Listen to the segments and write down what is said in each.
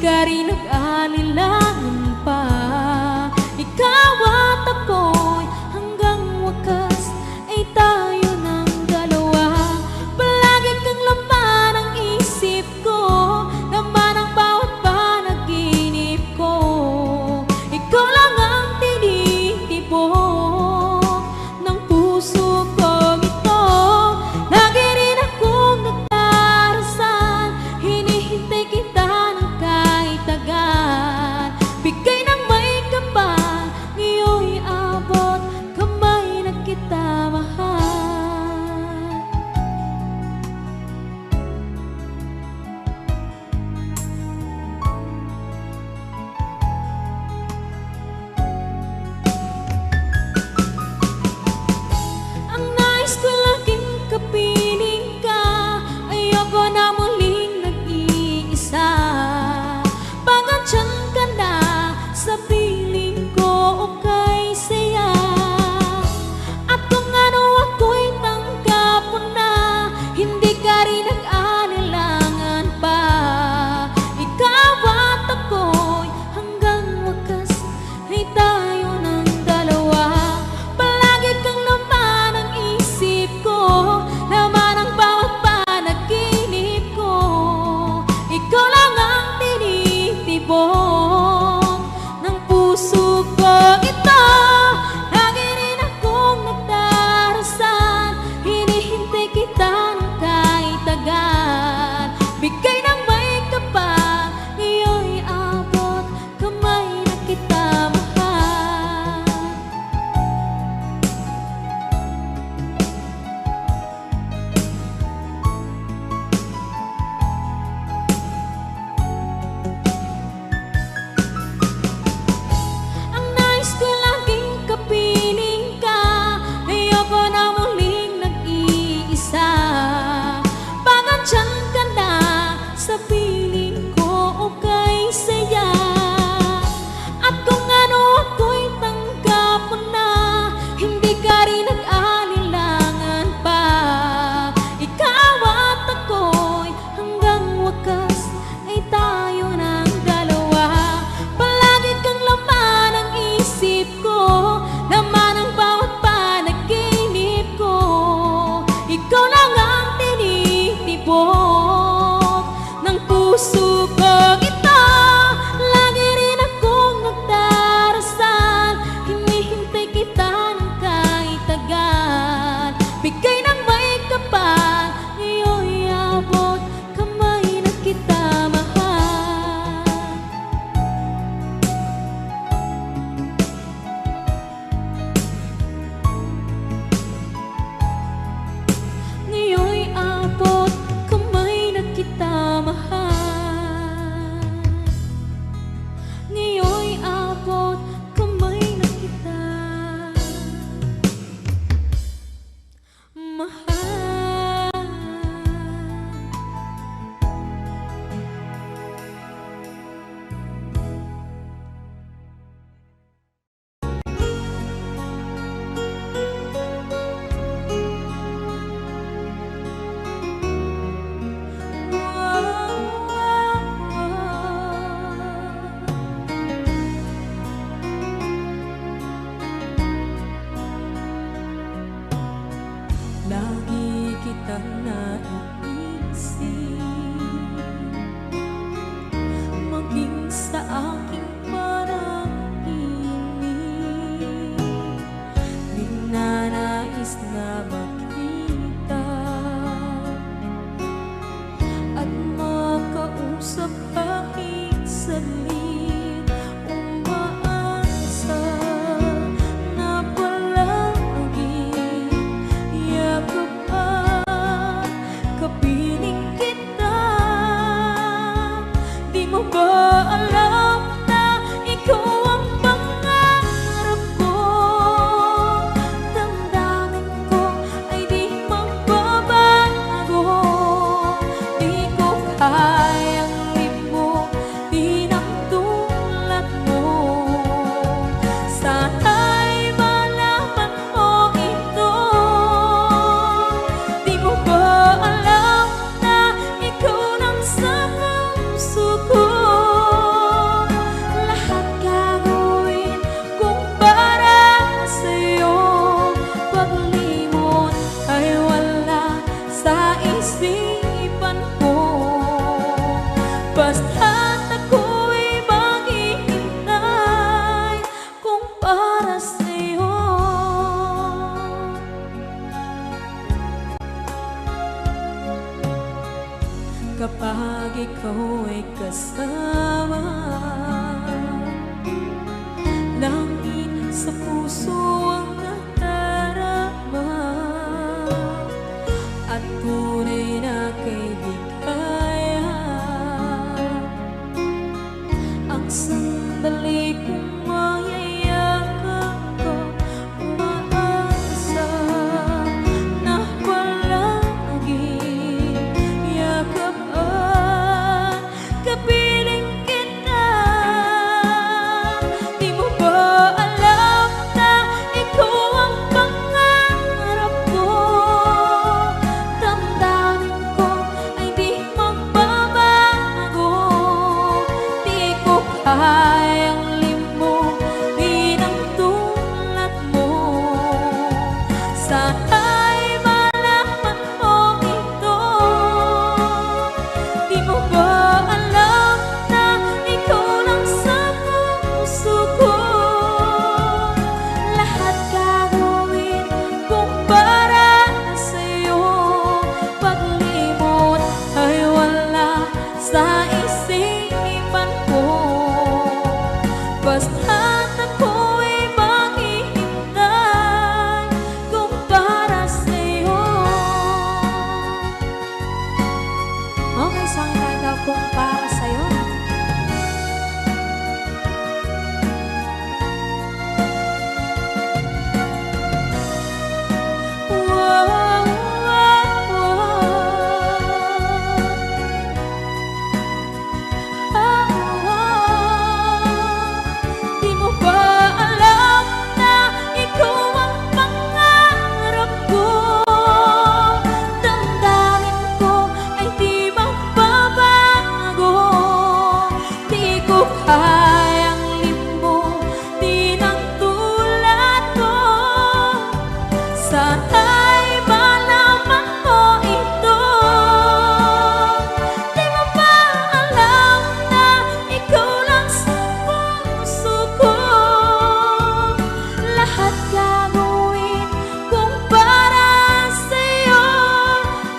ka rin nag-alinlangan pa. Ikaw at ako'y hanggang wakas ay tayo ng dalawa. Palagi kang laman ang isip ko, laman ang bawat panaginip ko. Ikaw lang ang tinitibok ng puso kong ito. Lagi rin akong nagdarasal, hinihintay kita ng kahit tagal. Bigay ng may kapal, ngayon'y abot, kamay na kita mahal. Ang nais ko laging kapiling ka, ayoko na muling nag-iisa. Pangantyan ka na sa piling ko o kay saya. At kung ano ako'y tanggap mo na, hindi ka rin nag-alinlangan pa. Ikaw at ako'y hanggang wakas ay tayo ng dalawa. Palagi kang laman ang isip ko, laman ang bawat panaginip ko. Ikaw lang ang tinitibok ng puso ko ito. Lagi rin akong nagdarasal, hinihintay kita ng kahit tagal. Bigay ng may kapal, ngayon'y abot, kamay na kita mahal. Ang nais ko laging kapiling ka, ayoko na muling nag-iisa. Pangantyan ka na sa piling ko o kay saya. At kung ano ako'y tanggap mo na, hindi ka rin nag-alinlangan pa. Ikaw at ako'y hanggang wakas ay tayo ng dalawa. Palagi kang laman ang isip ko, laman ang bawat panaginip ko. Ikaw lang ang tinitibok ng puso ko ito. Lagi rin akong nagdarasal, hinihintay kita ng kahit tagal. Bigay ng may kapal, ngayon'y abot, kamay na kita mahal. Ngayon'y abot, kamay na kita mahal. Ngayon'y abot, kamay na kita mahal. Lagi kitang naiisip, maging sa aking parang inig. Di na nais na makita at makausap kahit saglit. Umaasa na palagi yakap at kapiling kita. Di mo ba alam na ikaw ang pangarap ko? Damdamin ko ay di magbabago. Di ko kayang limutin ang tulad mo. Sana'y malaman mo ito. Di mo ba alam na ikaw lang sa puso ko? sandali kong mayayakap ka, umaasa na palagi yakapan, kapiling kita. Di mo ba alam na ikaw ang pangarap ko? Damdamin ko ay di magbabago. Di ko kayang limutin ang tulad mo. Sana'y malaman mo ito. Di mo ba alam na ikaw lang sa puso ko? Lahat gagawin kung para sa'yo. Paglimot ay wala sa isipan ko. Basta't ako'y maghihintay kung para sa'yo. Okay, saan tayo kung para sa'yo? Wow, wow, Di mo ba alam na ikaw ang pangarap ko? Damdamin ko ay di magbabago. Di ko kayang limutin ang tulad mo. Sana'y malaman mo ito. Di mo ba alam na ikaw lang sa puso ko? Lahat gagawin kung para sa'yo.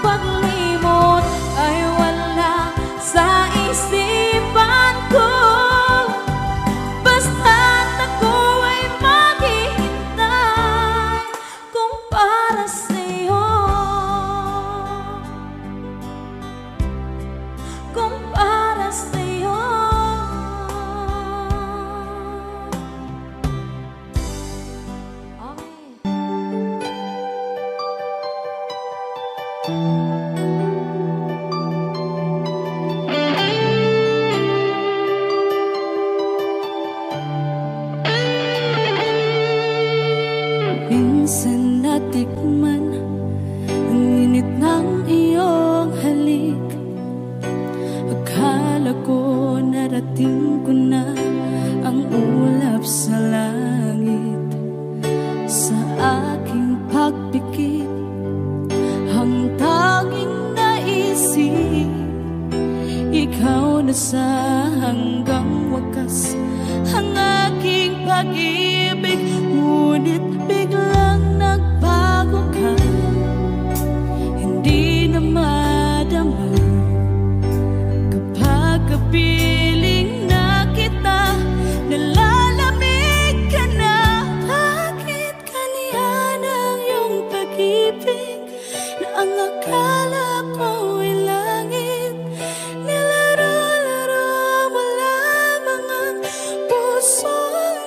Paglimot ay wala sa isipan ko. Basta't ako ay maghihintay kung para sa'yo. Kung para sa'yo. Okay. Minsan natikman ang init ng iyong halik. Akala ko narating ko na ang ulap sa langit. Sa aking pagpikit, ang tanging naisip, ikaw na sa hanggang wakas ang aking pag-ibig. Ngunit biglang nagbago ka, hindi na madama kapag kapiling na kita. Nalalamig ka na. Bakit kaniyan ang iyong pag-ibig na ang akala ko ay langit? Nilaro-laro mo lamang ang pusong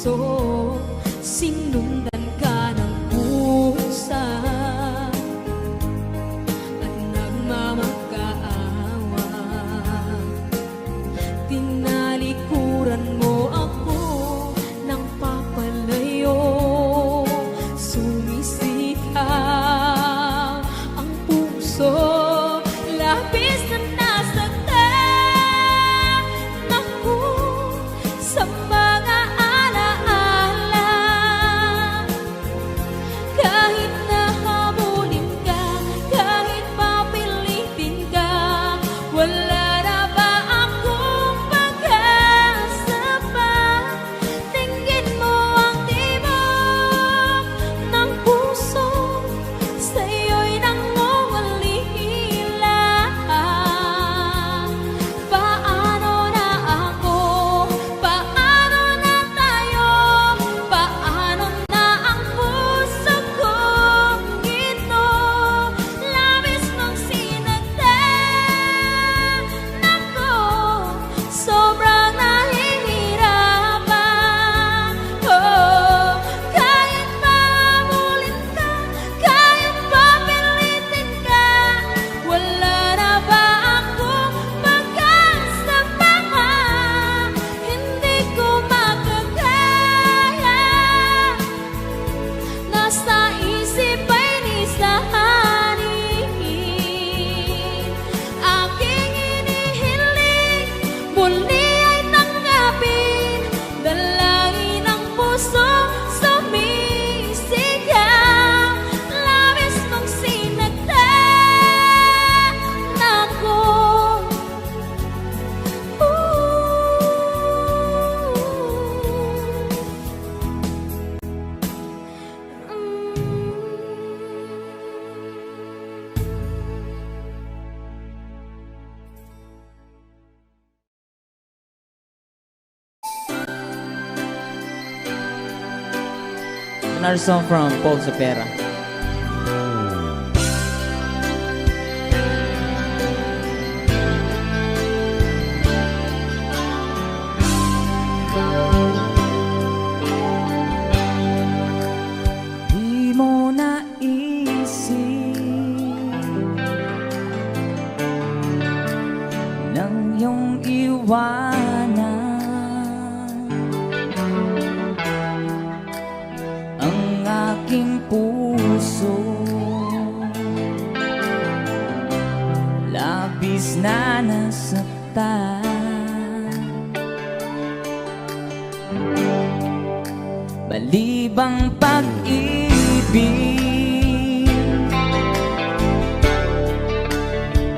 puso, sinundan ka ng pusa at nagmamakaawa. Tinalikuran mo ako ng papalayo, sumisigaw ang puso, labis na nasaktan ako sa mga alaala. Kahit nahabulin ka, kahit papilitin ka, wala na ba akong pag-asa pa? Tingin mo ang tibok ng puso, sa'yo'y nangungulila. Paano na ako? Paano na tayo? Paano na ang puso kong ito? Labis mong sinagdan ako, sobrang nahihirapan. Oh, kahit mahabulin ka, kahit papilitin ka, wala na ba akong pag-asa pa? Hindi ko makakaya, nasa isip ay nisahanin. Aking inihiling, muli ay tanggapin, dalangin ang puso, sumisigaw. Labis mong sinagdan ako. Another song from Paul Sapera. Di mo naisip nang iyong iwanan ang aking puso, labis na nasaktan. Balibang pag-ibig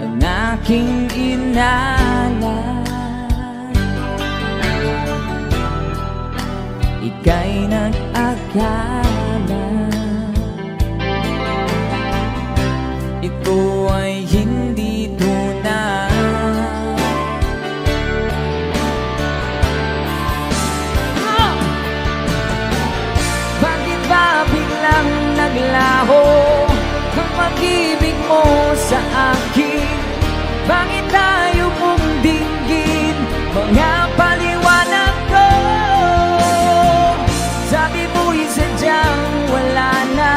ang aking inalay, ika'y nag-akala ito ay hindi tunay. Bakit ba biglang naglaho ang pag-ibig mo sa akin? Bakit tayo mong dinggin mga paliwanag ko? Sabi mo'y sadyang wala na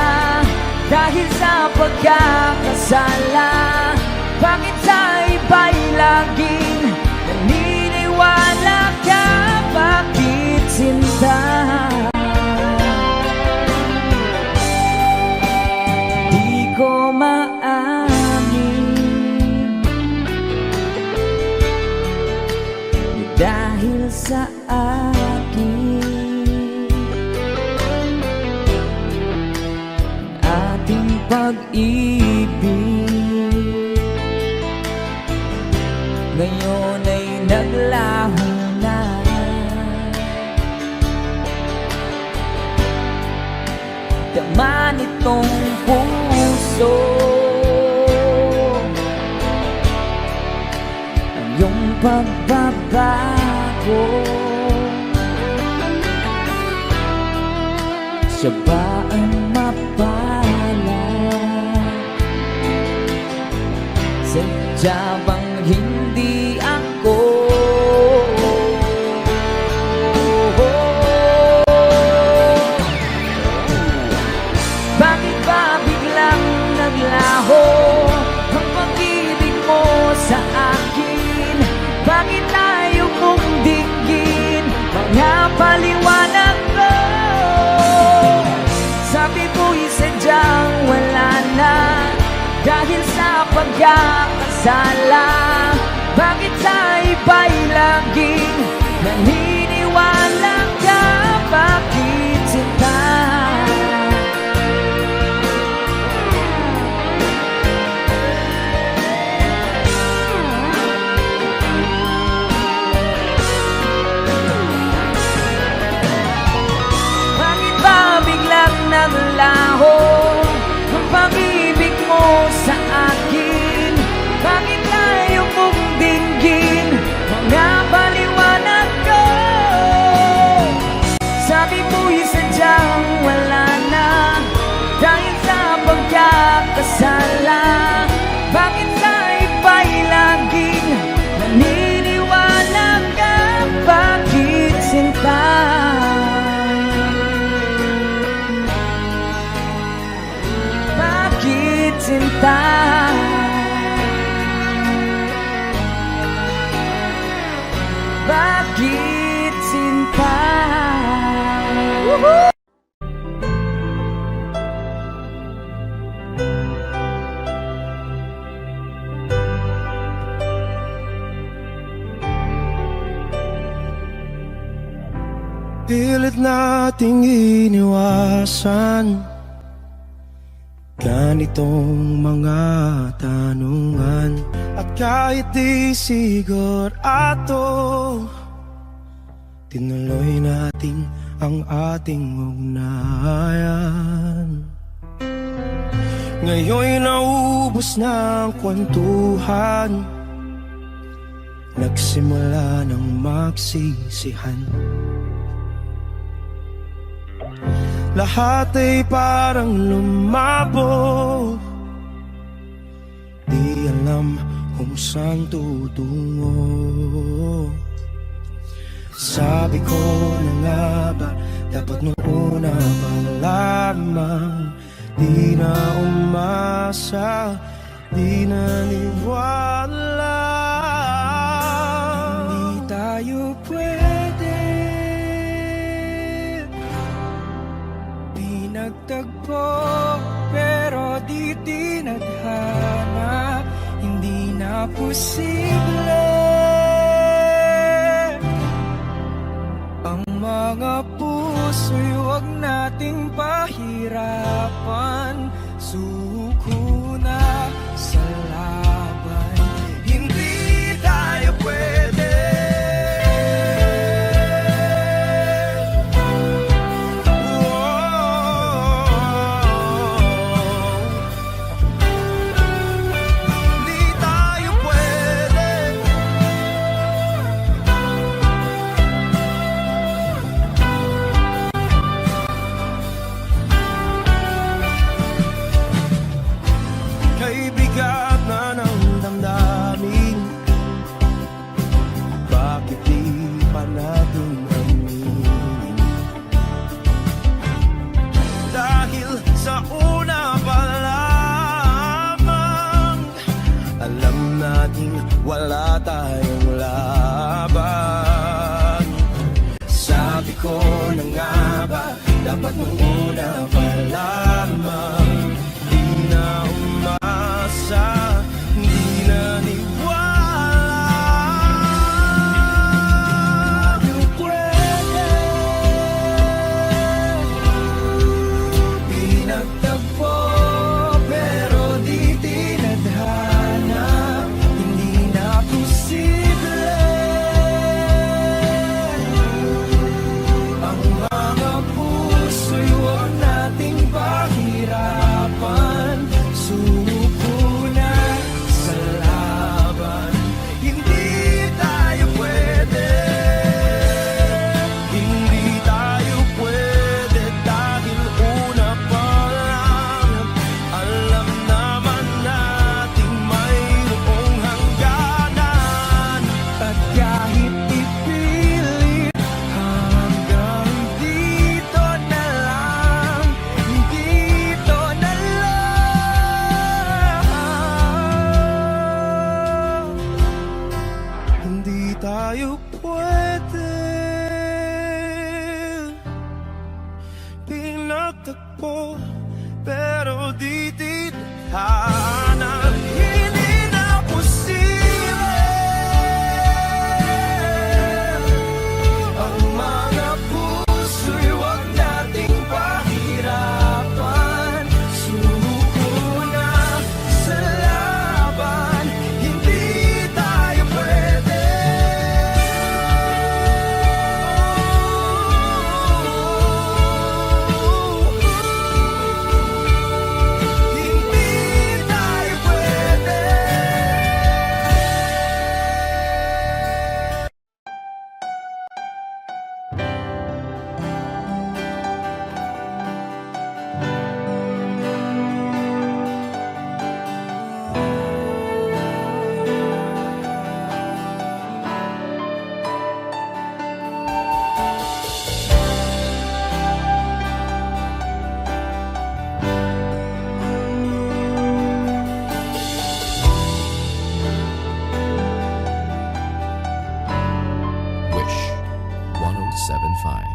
dahil sa pagkakasala. Bakit sa iba'y laging naniniwala ka? Bakit sinta? Di ko maamin dahil sa akin ating pag-ibig ngayon ay naglaho na. Tama nitong puso ang iyong pagbabago. Siya ba ang mapalad? Sadya bang hindi ako? pagkakasala? Bakit sa iba'y laging naniniwala ka? Bakit sinta? Bakit ba biglang naglaho ang pag-ibig mo sa akin? Bakit tayo mong dinggin mga paliwanag ko? Sabi mo'y sadyang wala na dahil sa pagkakasala. Bakit sa iba'y laging naniniwala ka? Bakit sinta? Bakit sinta? Bakit sinta? Woohoo! Pilit nating iniwasan ganitong mga tanungan. At kahit di sigurado, tinuloy natin ang ating ugnayan. Ngayon'y naubos na ang kwentuhan, nagsimula ng magsisihan. Lahat ay parang lumabo, di alam kung saan tutungo. Sabi ko na nga ba, dapat nung una pa lamang, di na umasa, di naniwala. Hindi tayo pwede, di nagtagpo, pero di tinadhana. Hindi na posible ang mga puso'y huwag nating pahirapan. Suko na sa laban, hindi tayo pwede. Hindi tayo pwede. Kay bigat na ng damdamin, bakit di pa natin aminin? Dahil sa una pa lamang, alam nating wala tayong laban. Sabi ko na nga ba, dapat nung una pa lamang, di na umasa, di naniwala. Di pwede, pinagtagpo, pero di tinadhana. Hindi na posible ang mga puso'y huwag nating pahirapan.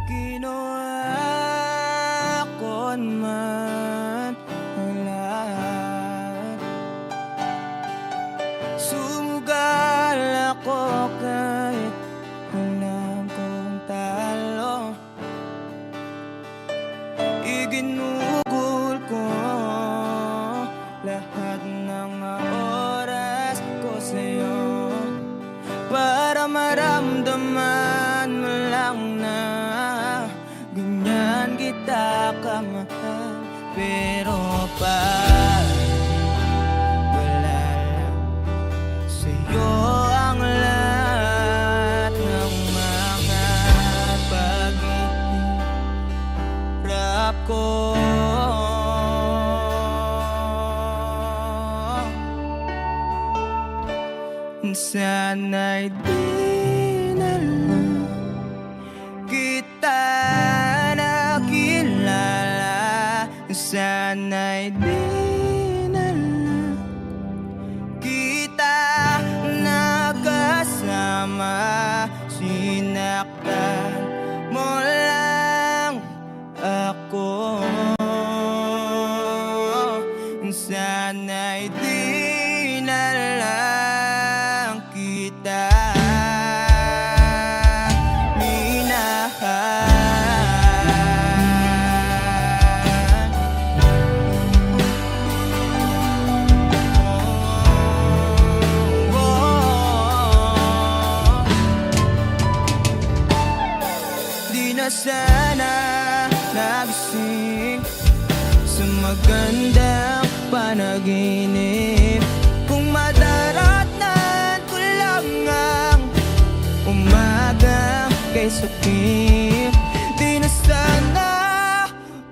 Ginawa ko man ang lahat. Sumugal ako kahit alam kong talo. Iginugol ko lahat ng oras ko sa'yo para maramdaman mo lang na ganyan kita kamahal. Pero pag wala lang sa'yo ang lahat ng mga paghihirap ko, sana'y di na lang kita nakilala. Sana'y di na lang kita nakasama. Sinaktan mo lang ako. Sana'y di na lang kita di na sana nagising sa magandang panaginip. Kung madaratnan ko lang ang umaga kay sakit, di na sana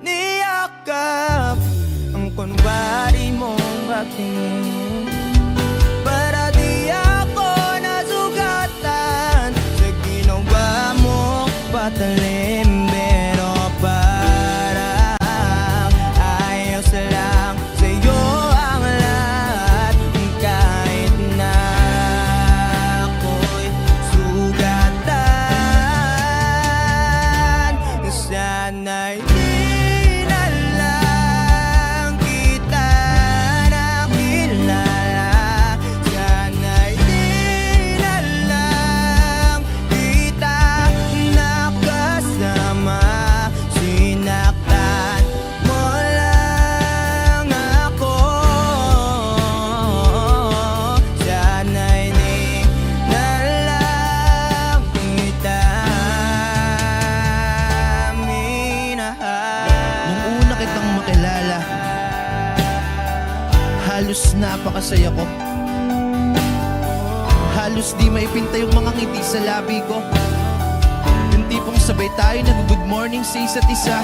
niyakap ang kunwari mong pagtingin. Para di ako nasugatan sa ginawa mo patalim. Pero parang ayos lang sa'yo ang lahat, kahit na ako'y sugatan. Sana'y di na lang kita nakilala. Sana'y di na lang kita nakasama. Sinaktan mo lang ako. Sana'y di na lang kita minahal. Nung una kitang makilala, halos napakasaya ko. Halos di maipinta yung mga ngiti sa labi ko. Yung tipong sabay tayo nag-good morning sa isa't isa.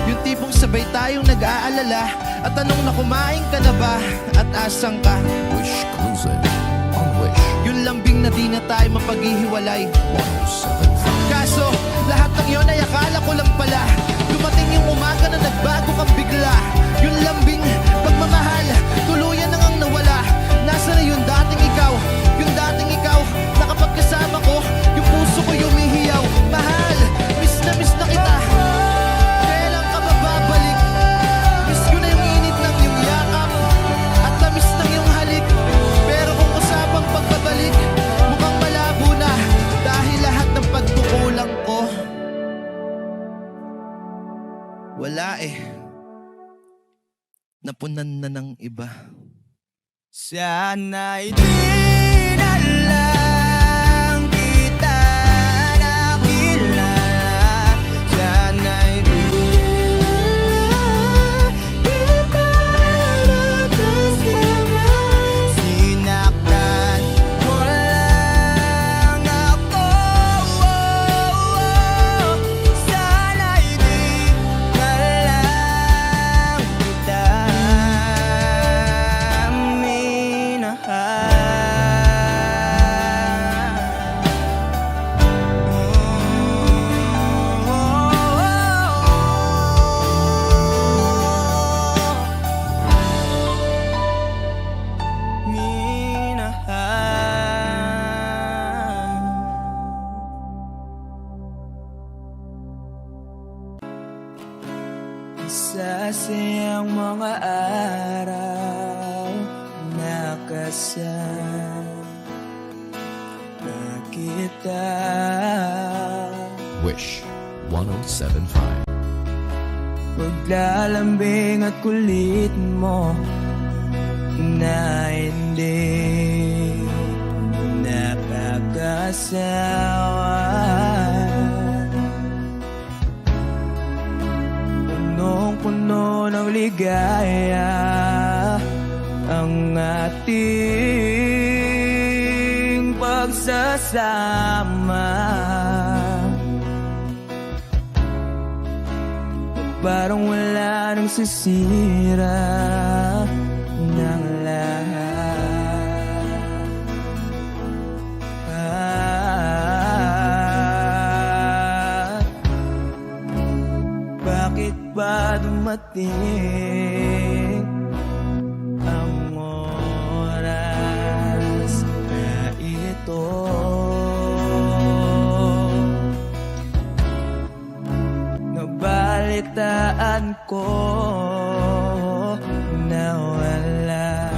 Yung tipong sabay tayong nag-aalala at tanong na kumain ka na ba at asang ka. Wish closing on Wish Yung lambing na di na tayo mapaghihiwalay. 107.5. Kaso, lahat ng yun ay akala ko lang pala. Dumating yung umaga na nagbago kang bigla. Yung lambing, pagmamahal, tuluyan nang ang nawala. Nasa na yung dating ikaw? Yung dating ikaw, na kapag kasama ko, yung puso ko yumihiyaw. Mahal, miss na kita. Kailan ka ba babalik? Miss ko na yung init ng iyong yakap at tamis ng iyong halik. Pero kung usapang pagbabalik, mukhang malabo na dahil lahat ng pagkukulang ko wala napunan na ng iba. Sana'y di na lang kita nakilala. Sana'y di na lang kita nakasama. Sinaktan mo lang ako. Sana'y di na lang kita minahal. Masasayang mga araw nakasama kita. Wish 1075. Paglalambing at kulit mo na hindi nakakasawa. Punong-puno ng ligaya ang ating pagsasama. Parang wala nang sisira ng lahat. Bakit ba dumating ang oras na ito? Nabalitaan ko na wala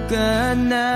ka na.